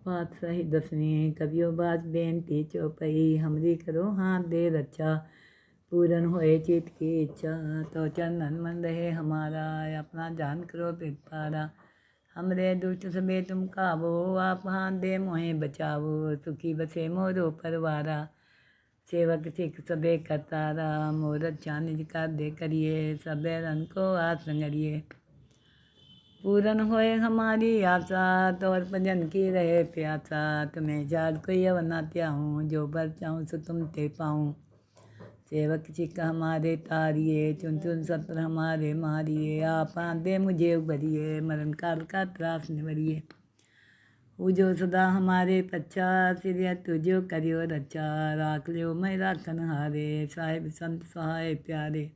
पातशाही दसवीं कवियो बाज बेनती चौपई हमरी करो हाथ दे रक्षा पूरन होए चित की इच्छा तो चंदन मन रहे हमारा अपना जान करो पिपारा हमरे दुष्ट सबे तुम काबो आप हाथ दे मोहे बचावो सुखी बसे मोरो परवारा सेवक सिख सबे करतारा मोर अच्छा निज कर दे करिए सबे रन को आस संगरिए पूरन होए हमारी आशा तोर भजन की रहे प्यासा तुम्हें जाग कोई अवना त्याहूँ जो बर चाहूँ सो तुम ते पाऊँ सेवक सिख हमारे तारिए चुन चुन सत्र हमारे मारिए आप दे मुझे उबरिए मरण काल का त्रास निवरिए जो सदा हमारे पच्छा सिरिया तुझो करियो रक्षा राख लियो मैं राखन हारे साहिब संत सहाय प्यारे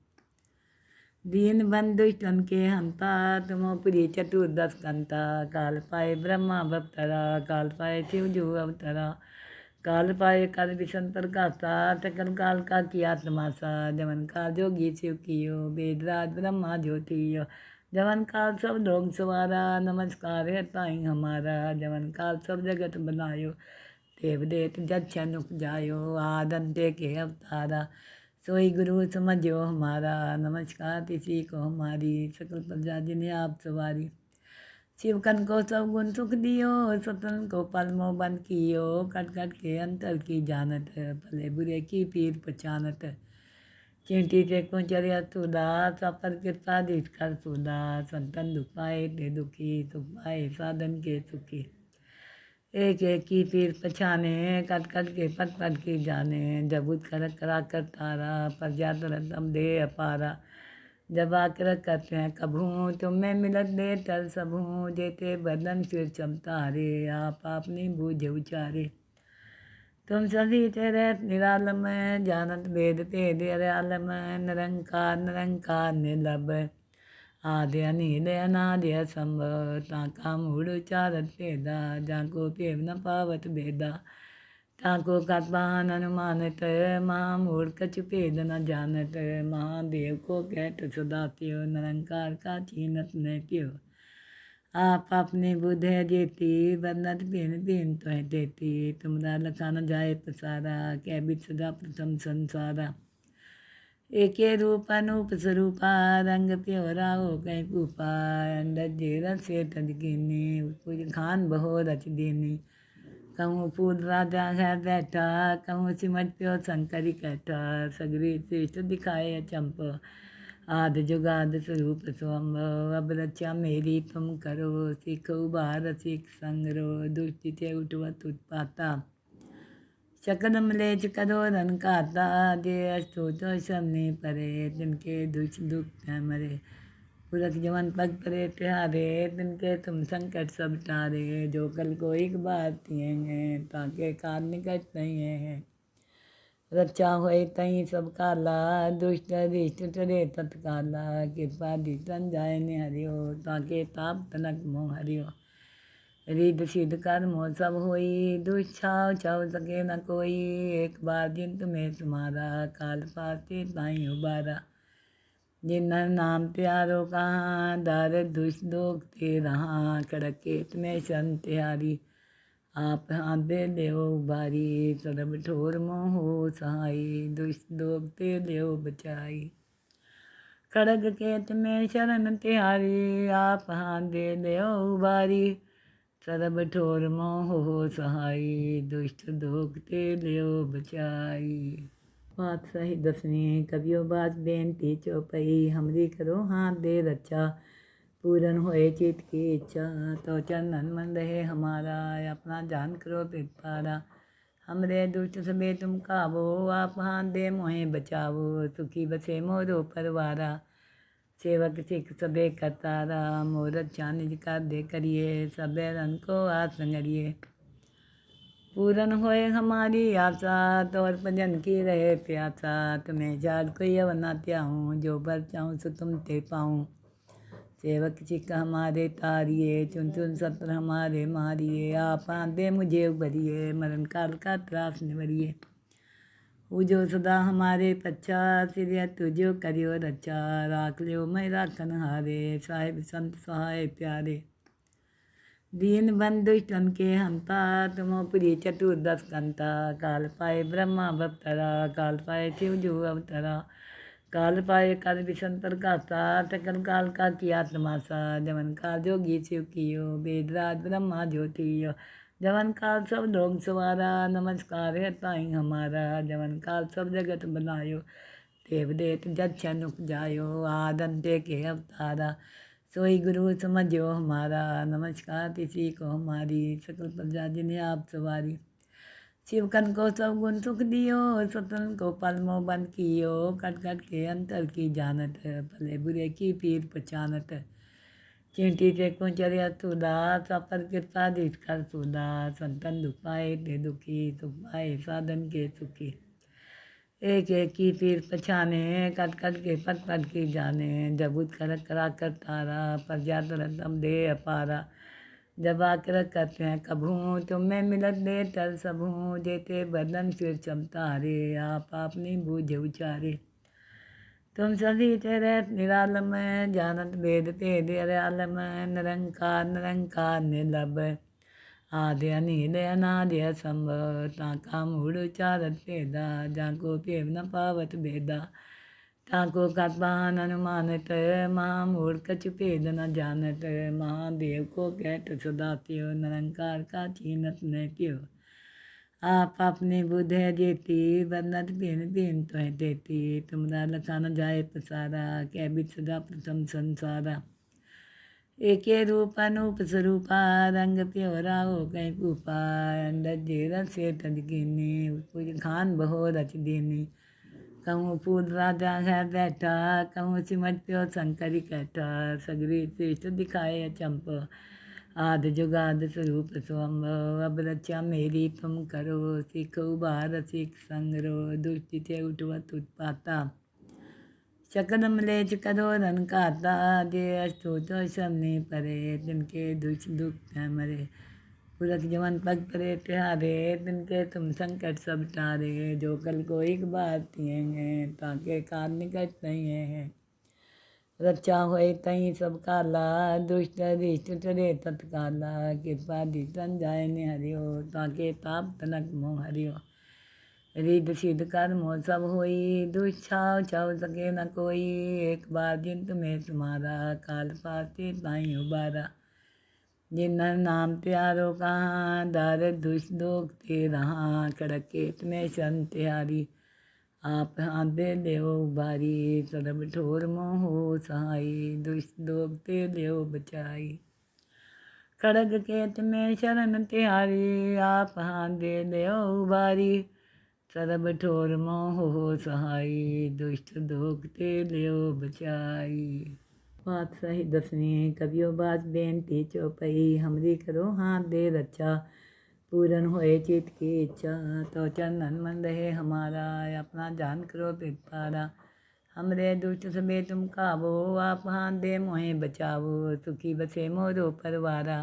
दीन बंधु स्तन के हंता तुमो प्रिय चतुर्दश कंता काल पाए ब्रह्मा भक्तरा काल पाए शिव जो अवतरा काल पाए कर विषण प्रकाशा सकल काल का किया तमाशा जमन काल जोगी शिव कियो वेदराज ब्रह्मा ज्योतियो जमन काल सब लोग सवारा नमस्कार है ताई हमारा जमन काल सब जगत बनायो देव देत जच्छ नुक जायो आदंते के अवतारा सोई गुरु समझो हमारा नमस्कार किसी को हमारी सकल प्रजा जिन्हें आप सवारी शिवकन को सब गुण सुख दियो सतन को पलमो बंद कियो कट कट के अंतर की जानत भले बुरे की पीर पहचानत चींटी से को चरिया सुदा सफर कृपा दिख कर सुदा संतन दुख पाए ते दुखी सुख पाए साधन के सुखी एक एक की पीर पछाने कट कट के पट पट की जाने जब उठ कर करा कर तारा पर जातर दम दे अपारा जब आकर करते हैं कभूँ तुम्हें मिलत दे तर सबूँ जेते बदन फिर चमतारे आप अपनी बूझ उचारे तुम सभी तेरे निरालम जानत वेद भेद अरयालम निरंकार निरंकार निर्लभ आदि अनिल अनादि असंभव ताका मूढ़ उचारत भेदा जाको पेव न पावत भेदा ताको कतबान अनुमानित महामूढ़ कछु भेद न जानत महादेव को कहत सदात्यो निरंकार का चीनत न त्यो आप अपनी बुध है जेती बदनत बिन बिन तो है देती तुमरा लखा न जाए पसारा कै बिच सदा प्रथम संसारा एके रूप अनूप स्वरूपा रंग प्योरा हो कहीं पूपा अंडर जेर से तदगिनी कुछ खान बहो रच देनी कहूँ फूल राजा है बैठा कहूँ सिमट प्यो शंकरी कैठा सगरी श्रेष्ठ दिखाए चंप आद जुगाद स्वरूप स्वम्भ अब रक्षा मेरी तुम करो सिख उबार सिख संगरो दुष्टि से उठवत उत्पाता शकल मलेच करो रन खाता दे अष्टो तो सबने परे तिनके दुख दुख न मरे पुरख जवन पग परे तिहारे तिनके तुम संकट सब टारे जो कल को एक बार तियेंगे ताके काल निकट नहीं है रक्षा होए तई सब काला दुष्ट रिष्ट टरे तत्काला कृपा दितन जाय ने हरियो ताके ताप तनक मोह हरियो रिद सिद्ध कर्म सब होई दुष्छाव छाव सके न कोई एक बार जिन तुम्हें तुम्हारा काल पाते ताई उबारा जिन नाम त्यारो कहाँ दार दुष्ट दोख ते रहा कड़के तुम्हें शन त्यारी आप हाथ दे देव उबारी सरब ठोर मोह सहाई दुष्ट दोख ते देव बचाई खड़ग के तुम्हें शरण तिहारी आप हाथ दे देव उबारी सरब ठोर मोह सहाई दुष्ट दोखते लियो बचाई पातशाही दसवीं कवियो बाज बेनती चौपई हमरी करो हाथ दे रक्षा पूरन होए चित की इच्छा तो चंदन मन रहे हमारा अपना जान करो पिपारा हमरे दुष्ट सबे तुम काबो आप हाथ दे मोहे बचावो सुखी बसे मोरो परवारा सेवक सिख सबे करतारा मोर अच्छा निज कर दे करिए सबे रन को आस संगरिए पूरन होए हमारी आशा तोर भजन की रहे प्यासा तुम्हें जाग कोई अवना त्याहूँ जो बर चाहूँ सो तुम ते पाऊँ सेवक सिख हमारे तारिए चुन चुन सत्र हमारे मारिए आप दे मुझे उबरिए मरण काल का त्रास निवरिए जो सदा हमारे पच्छा सिरिया तुझो करियो रक्षा राख लियो मैं राखन हारे साहिब संत सहाय प्यारे दीन बंधु दुष्टन के हंता, तुमोपरि चतुर्दश कंता। काल पाए ब्रह्मा भक्तरा, काल पाए शिव जो अवतरा। काल पाए कर विसंतर गाता, सकल काल का किया तमाशा। जमन काल जोगी शिव कियो, वेदराज ब्रह्मा ज्योतियो। जमन काल सब लोग सवारा, नमस्कार है ताई हमारा। जमन काल सब जगत बनायो, देव देत जच्छ नुक जायो। आदंते के अवतारा, सोई गुरु समझो हमारा। नमस्कार किसी को हमारी, सकल प्रजा जिन्हें आप सवारी। शिवकन को सब गुण सुख दियो, सतन को पलमो बंद कियो। कट कट के अंतर की जानत, भले बुरे की पीर पहचानत। चींटी के कुंचर्या सुदा, सब पर कृपा दृष्ट कर सुदा। संतन दुख पाए ते दुखी, सुख पाए साधन के सुखी। एक एक की पीर पछाने, कट कट के पट पट की जाने। जब उठ कर करा कर तारा, पर जा तरतम दे अपारा। जब आकर करते हैं कभूँ, तुम्हें मिलत दे तर सबूँ। जेते बदन फिर चमतारे, आप अपनी बूझ उचारे। तुम सभी तेरे निरालम, जानत वेद भेद अर्यालम। निरंकार निरंकार निर्लभ, आदि अनिल अनादि असंभव। ताका मूढ़ उचारत भेदा, जाको पेव न पावत भेदा। ताको कतबान अनुमानत, महामूढ़ कछु भेद न जानत। महादेव को कहत सदा त्यो, निरंकार का चीनत न क्यों। आप अपनी बुध है जेती, बदनत बिन बिन तो है देती। तुमरा लखा न जाए पसारा, कै बिच सदा प्रथम संसारा। एके रूप अनूप स्वरूपा, रंग प्योरा हो कहीं पूपा। अंदर जेरत से तदगिनी, कुछ खान बहो रच दीनी। कहूँ फूल राजा है बैठा, कहूँ सिमट प्यो शंकरी कैठा। सगरी श्रेष्ठ दिखाए अचंप, आद जुगाद स्वरूप स्वंभव। अब रक्षा मेरी तुम करो, सीख उबार सीख संगरो। दुष्टि थे उठवत उत्पाता, शकल मलेच करो रन खाता। जे अस्तु तो सबने परे, तिनके दुष्ट दुख न मरे। पुरख जवन पग परे तिहारे, तिनके तुम संकट सब टारे। जो कल को एक बार तियेंगे, ताके काल निकट नहीं है। रक्षा होए तई सब काला, दुष्ट रिष्ट टरे तत्काला। कृपा दितन जाय ने हरियो, ताके ताप तनक मोह हरियो। रिद सिद्ध कर्म सब होई, दुष्ट छाव छाव सके न कोई। एक बार जिन तुम्हें तुम्हारा, काल पाते ताई उबारा। जिन नाम त्यारो कहाँ, दार दुष्ट दोग ते रहा। खड़के तुम्हें शन त्यारी, आप आदे देव उबारी। सदब ठोर मोह सहाई, दुष्ट दोग ते देव बचाई। खड़ग के तुम्हें शरण तिहारी, आप हाथ दे देव उबारी। सरब ठोर मोह सहाई, दुष्ट दोगते लियो बचाई। बात सही दसनी, कवियो बात बेनती चौपई। हमरी करो हाथ दे रक्षा, पूरन होए चित की इच्छा। तो चंदन मन रहे हमारा, अपना जान करो पिपारा। हमरे दुष्ट सबे तुम काबो, आप हाथ दे मोहे बचावो। सुखी बसे मोरो परवारा,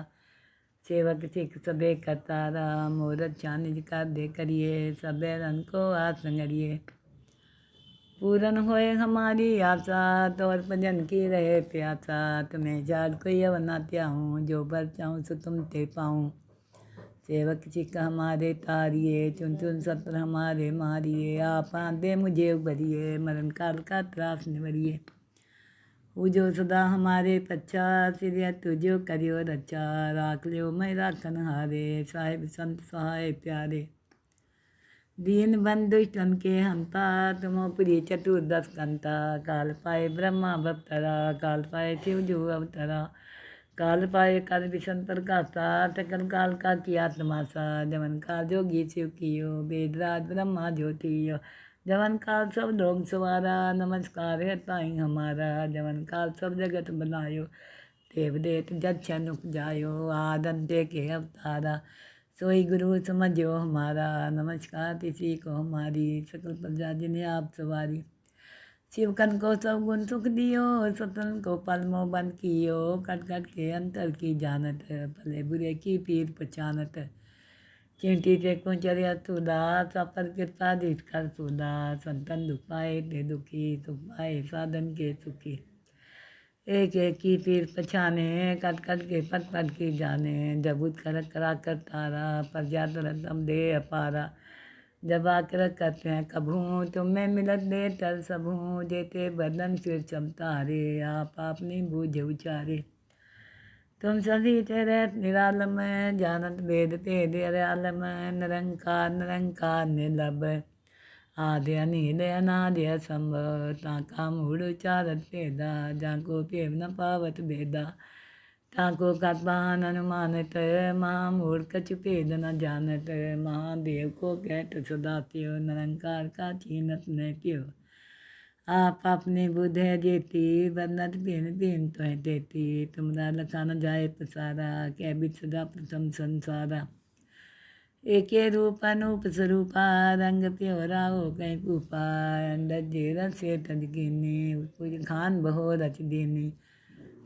सेवक सिख सबे करतारा। मोर अच्छा निज कर दे करिए, सबे रन को आस संगरिए। पूरन होए हमारी आशा, तोर भजन की रहे प्यासा। तुम्हें जाग कोई अवना त्याहूँ, जो बर चाहूँ सो तुम ते पाऊँ। सेवक सिख हमारे तारिए, चुन चुन सत्र हमारे मारिए। आप दे मुझे उबरिए, मरण काल का त्रास निवरिए। उजो सदा हमारे पच्छा, सिरिय तुझो करियो रक्षा। राख लियो मैं राखन हारे, साहिब संत सहाय प्यारे। दीन बंधु दुष्टन के हंता, तुमोपरि चतुर्दश कंता। काल पाए ब्रह्मा भक्तरा, काल पाए शिव जो अवतरा। काल पाए कर विसंतर गाता, सकल काल का किया तमाशा। जमन काल जोगी शिव कियो, वेदराज ब्रह्मा ज्योतियो। जमन काल सब लोग सवारा, नमस्कार है ताई हमारा। जमन काल सब जगत बनायो, देव देत जच्छ नुक जायो। आदंते के अवतारा, सोई गुरु समझो हमारा। नमस्कार किसी को हमारी, सकल प्रजा जिन्हें आप सवारी। शिवकन को सब गुण सुख दियो, सतन को पलमो बंद कियो। कट कट के अंतर की जानत, भले बुरे की पीर पहचानत। चींटी के कुंचर्या सुदा, सब पर कृपा दृष्ट कर सुदा। संतन दुख पाए ते दुखी, सुख पाए साधन के सुखी। एक एक की पीर पछाने, कट कट के पट पट की जाने। जब उठ कर करा कर तारा, पर जात रतम दे अपारा। जब आकर कहते हैं कभूँ तुम्हें मिलत दे तर सबूँ। जेते बदन फिर चमतारे, आप अपनी बूझ उचारे। तुम सभी तेरे निरालम, जानत वेद भेद अर्यालम। निरंकार निरंकार निर्लभ, आदि अनिल अनादि असंभव। ताका मूढ़ उचारत भेदा, जाको पेव न पावत भेदा। ताको कथबान अनुमानित, महामूढ़ कछु भेद न जानत। महादेव को कहत सदा त्यो, निरंकार का चीनत न क्यों। आप अपनी बुध है जेती, बदनत बिन बिन तो है देती। तुमरा लखा न जाए पसारा, कै बिच सदा प्रथम संसारा। एके रूप अनूप स्वरूपा, रंग प्योरा हो कहीं पूपा। अंदर जे रसे तद कीनी, कुछ खान बहो रच दीनी।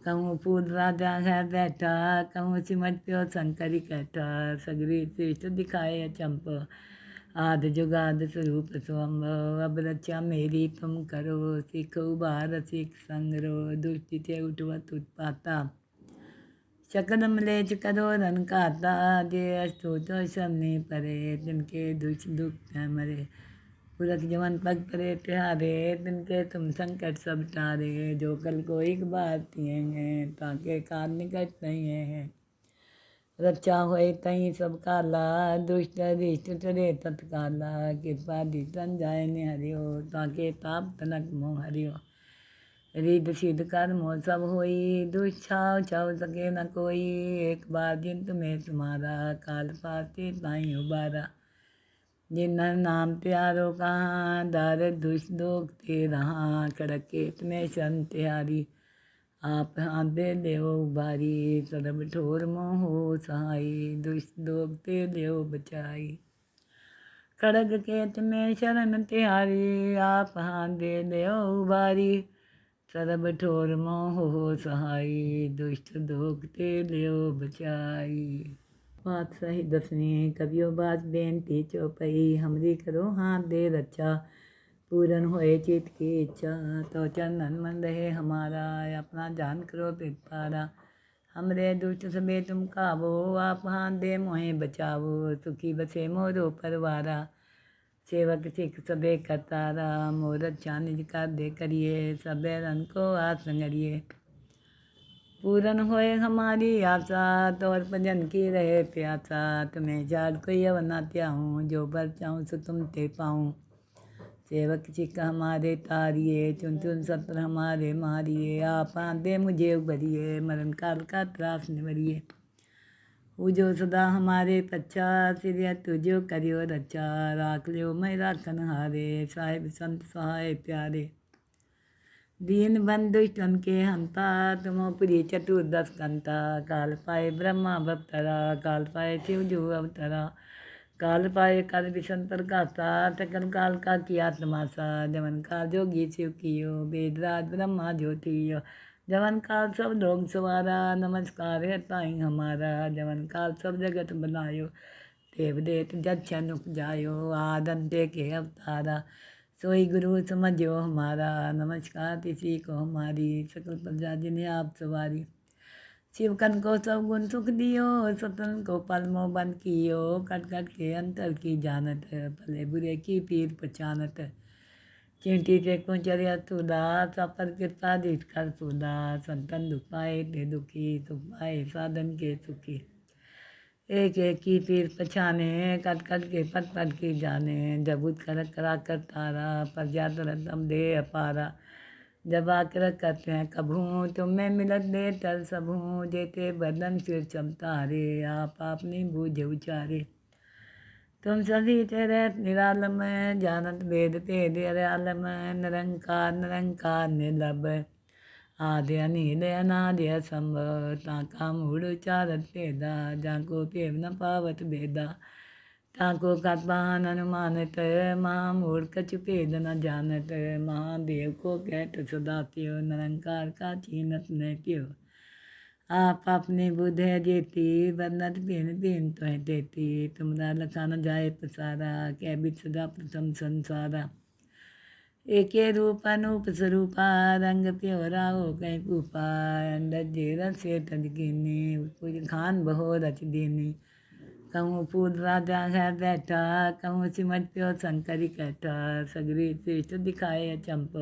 कहूँ फूल राजा है बैठा, कहूँ सिमट प्यो शंकरी कहता। सगरी श्रेष्ठ दिखाए अचंप, आदि जुगाद स्वरूप स्वंभव। अब रक्षा मेरी तुम करो, सीख उबार सीख संगरो। दुष्टि से उठवत उत्पाता, शकल मलेच करो रन खाता। जे अष्टो तो शमने परे, तिनके दुष्ट दुख न मरे। पुरख जवन पग परे तिहारे, तिनके तुम संकट सब टारे। जो कल को एक बार तियेंगे, ताके काल निकट नहीं है। रक्षा होए तई सब काला, दुष्ट अरिष्ट टरे तत्काला। कृपा दितन जाय ने हरियो, ताके ताप तनक मोह हरियो। रिद सिद्ध कर्म सब होई, दुष्ट छाव छाव सके न कोई। एक बार जिन तुम्हें तुम्हारा, काल पाते ताई उबारा। जिन नाम त्यारो कहाँ, दार दुष्ट दोग ते रहा। खड़के तुम्हें शन त्यारी, आप आंदे देव उबारी। सरब ठोर मोह सहाई, दुष्ट दोग ते देव बचाई। खड़ग केत में शरण तिहारी, आप आंदे देव उबारी। सरब ठोर मोह सहाई, दुष्ट दोग ते देव बचाई। पातशाही दसवीं। कबियो बाज बेनती चौपई, हमरी करो हाथ दे रक्षा। पूरन होए चित की इच्छा, तो चंदन मन रहे हमारा। अपना जान करो पितारा, हमरे दुष्ट सबे तुम काबो। आप हाथ दे मोहे बचावो, सुखी बसे मोरो परवारा। सेवक सिख सबे करतारा, मोर अच्छा निज कर दे करिए। सबे रन को आस संगरिए, पूरन होए हमारी आशा। तोर भजन की रहे प्यासा, तुम्हें जाड़ कोई अवना त्याहूँ। जो बर चाहूँ सो तुम ते पाऊँ। सेवक सिख हमारे तारिए, चुन चुन सत्र हमारे मारिए। आप आंदे मुझे उबरिए, मरण काल का त्रास निवरिए। जो सदा हमारे पच्छा, सिर तुझो करियो रक्षा। राख लियो मैं राखन हारे, साहिब संत सहाय प्यारे। दीन बंधु स्तन के हंता, तुमो प्रिय चतुर्दश कंता। काल पाए ब्रह्मा भक्तरा, काल पाए शिव जो अवतरा। काल पाए कर विषन प्रकाशा, सकल काल का किया तमाशा। जवन काल जोगी शिव कियो, वेदराज ब्रह्मा ज्योतियो। जवन काल सब लोग सवारा, नमस्कार है ताई हमारा। जवन काल सब जगत बनायो, देव देत जच्छन उपजायो। आदंते के अवतारा, सोई गुरु समझो हमारा। नमस्कार किसी को हमारी, सकल प्रजा जिन्हें आप सवारी। शिवकन को सब गुण सुख दियो, सतन को पलमो बन कियो। कट कट के अंतर की जानत, भले बुरे की पीर पहचानत। चींटी के कुचरिया सुदा, सफल कृपा दिट कर सुदा। संतन दुख पाए ते दुखी, सुख पाए साधन के सुखी। एक एक की पीर पछाने, कट कट के पट पट की जाने। जब उठ कर करा कर तारा, पर जात रतम दे अपारा। जब आकर कहते हैं कभूँ तुम्हें मिलत दे तर सबूँ। जेते बदन फिर चमतारे, आप अपनी बूझ उचारे। तुम सभी तेरे निरालम, जानत वेद भेद अर्यालम। निरंकार निरंकार निर्लभ, आदि अनिल अनादि असंभव। ताका मूढ़ उचारत भेदा, जाको पेव न पावत भेदा। ताको कथबान अनुमानित, महामूढ़ कछु भेद न जानत। महादेव को कहत सदा त्यो, निरंकार का चीनत न क्यों। आप अपनी बुध है जेती, बदनत बिन बिन तो है देती। तुमरा लखा न जाए पसारा, कै बिच सदा प्रथम संसारा। एके रूप अनूप स्वरूपा रंग प्योरा हो कहीं पूपा अंदर जे रसे तदगिनी कुछ खान बहो रच दीनी कहूँ पूर राजा है बैठा कहूँ सिमट प्यो शंकरी कैठा सगरी श्रेष्ठ दिखाए अचंप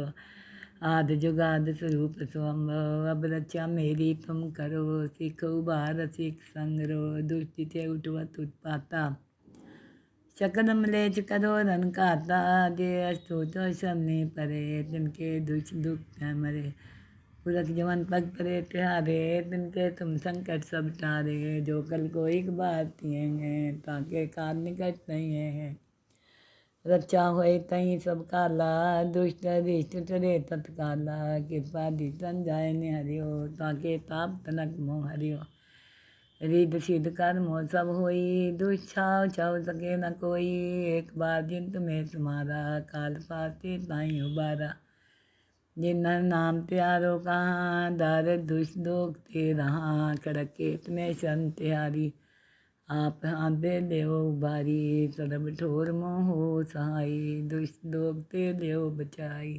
आद जुगाद स्वरूप स्वम अब रचा मेरी तुम करो सिख उबार सिख संगरो दुष्टि थे उठवत उत्पाता शकन मलेच करो रन खाता जे अस्तु तो शमने परे तिनके दुख न मरे पुरख जवन पग परे तिहारे तिनके तुम संकट सब टारे जो कल को एक बार तियेंगे ताके काल निकट नहीं है रक्षा होए तई सब काला दुष्ट रिष्ट टरे तत्काला कृपा दितन जाय ने हरियो ताके ताप तनक मोह हरियो रिद सिद्ध कर्म सब होई दुष्छाव छाव सके न कोई एक बार जिन तुम्हें तुम्हारा काल पाते ताई उबारा जिन नाम प्यारो कहाँ दार दुष्ट दोग ते रहा कड़के तुम्हें शन त्यारी आप आंदे देव उबारी सरब ठोर मोह सहाई दुष्ट दोग ते देव बचाई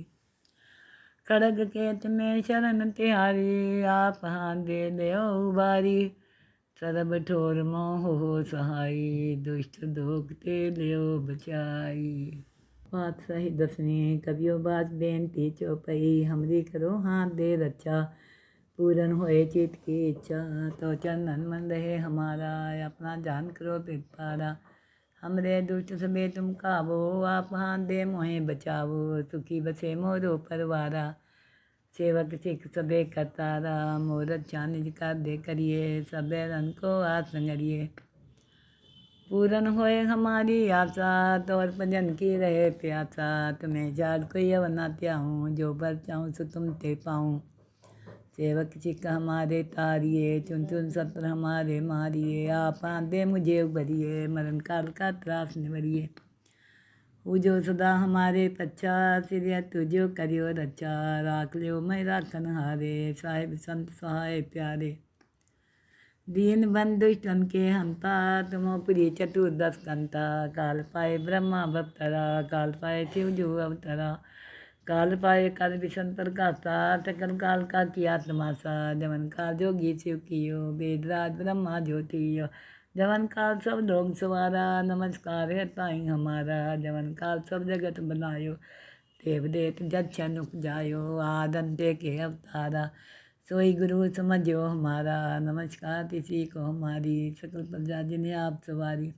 खड़ग केत में शरण तिहारी आप आंदे देव उबारी सरब ठोर मोह सहाई दुष्ट दोगते लियो बचाई। पातशाही दसवीं कवियो बाज बेनती चौपई हमरी करो हाथ दे रक्षा पूरन होए चित की इच्छा तो चंदन मन रहे हमारा अपना जान करो पिपारा हमरे दुष्ट सबे तुम काबो आप हाथ दे मोहे बचावो सुखी बसे मोरो परवारा सेवक सिख सबे करतारा मोरत चानिज का दे करिए सबे रन को आसंगरिए पूरन होए हमारी आशा तौर भजन की रहे प्यासा तुम्हें जाग कोई अवना त्याहूँ जो बर चाहूँ सो तुम ते पाऊँ सेवक सिख हमारे तारिए चुन चुन सत्र हमारे मारिए आप आंदे मुझे उबरिए मरण काल का त्रास निवरिए जो सदा हमारे पच्छा सिरिया तुझो करियो रचा राख लियो मैं राखन हारे साहिब संत सहाय प्यारे दीन बंधुष्टन के हंता तुमो प्रिय चतुर्दश कंता काल पाए ब्रह्मा भक्तरा काल पाए शिव जो अवतरा काल पाए काल विसंतर गाता सकल काल का किया तमाशा जमन का जोगी शिव कियो वेदराज ब्रह्मा ज्योतियो जवन काल सब लोग सवारा नमस्कार है ताई हमारा जवन काल सब जगत बनायो देव देत जच्छ नुक जायो आदंते के अवतारा सोई गुरु समझो हमारा नमस्कार किसी को हमारी सकल प्रजा जिन्हें आप सवारी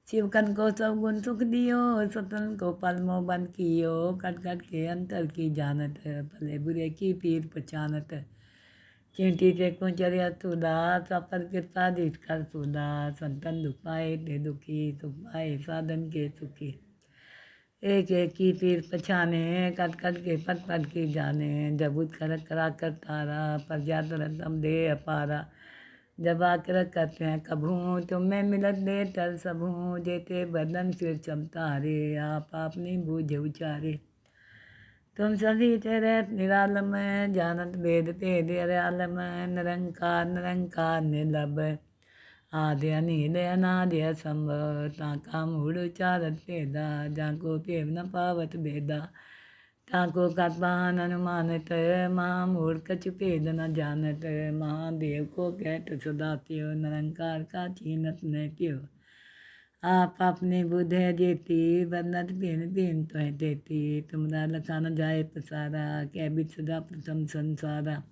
शिवकन को सब गुण सुख दियो सतन को पलमो बन कियो कट कट के अंतर की जानत भले बुरे की पीर पहचानत चींटी के कुंचरिया तुदा सफर कृपा दिस कर सुदा संतन दुख पाए ते दुखी सुख पाए साधन के सुखी एक एक की पीर पछाने कट कट के पट पट की जाने जब कर करा कर तारा पर जातर तम दे अपारा जब आकर करते हैं कभू तुम्हें मिलत दे तर सबू जेते बदन फिर चमता रे आप अपनी बूझे उचारे तुम सभी तेरे निरालम जानत वेद भेद अरयालम निरंकार निरंकार निर्लभ आदि अनिल अनादि असंभव ताका मूढ़ उचारत भेदा जाको पेव न पावत भेदा ताको कत्वान अनुमानत महामूढ़ कछु भेद न जानत महादेव को कहत सदा त्यो निरंकार का चीनत न त्यो आप अपने बुध है जेती बन्नत पीन पीन तो है देती तुमरा लखान जाए पसारा कै बिच सदा प्रथम संसारा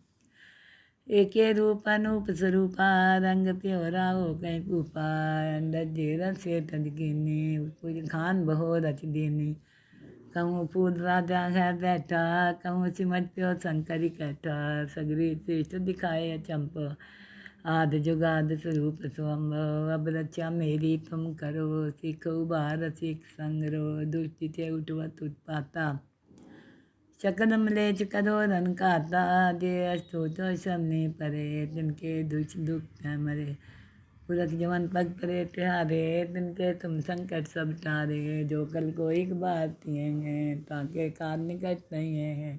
एके रूप अनूप स्वरूपा रंग प्योरा हो कहीं पूपा अंदर जेर से तदगिनी कुछ खान बहो रच दीनी कहूँ पूर राजा है बैठा कहूँ सिमट प्यो शंकरी कैठा सगरी श्रेष्ठ दिखाए अचंप आद जुगाद स्वरूप स्वम अब रक्षा मेरी तुम करो सिख उबार सिख संगरो दुष्टि थे उठवत उत्पाता शकन मलेच करो रन खाता जे अस्तु तो शमने परे तिनके दुख न मरे पुरख जवन पग परे तिहारे तिनके तुम संकट सब टारे जो कल को एक बार तियेंगे ताके काल निकट नहीं है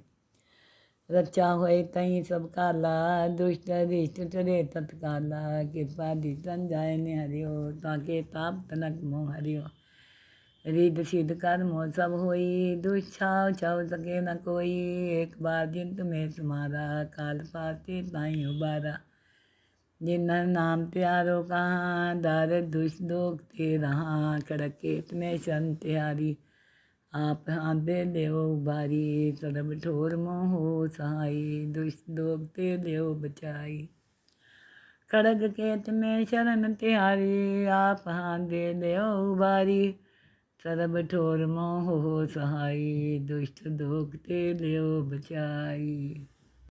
रक्षा होए तई सब काला दुष्ट रिष्ट टरे तत्काला कृपा दितन जाय ने हरियो ताके ताप तनक मोह हरियो रिद्ध सिद्ध कर्म सब होई, दुष्ट छाव छाव सके न कोई। एक बार जिन तुम्हें समारा, काल पाते ताई उबारा। जिन्हर नाम त्यारो कहाँ, दार दुष्ट दोग ते रहा। खड़क खेत में शन त्यारी, आप आदे देव उबारी। सर्ब ठोर मोह सहाई, दुष्ट दोग ते देव बचाई। खड़ग खेत में शरण तिहारी, आप हाथ दे देव उबारी। सर्ब ठोर मोह सहाई, दुष्ट दोग ते देव बचाई।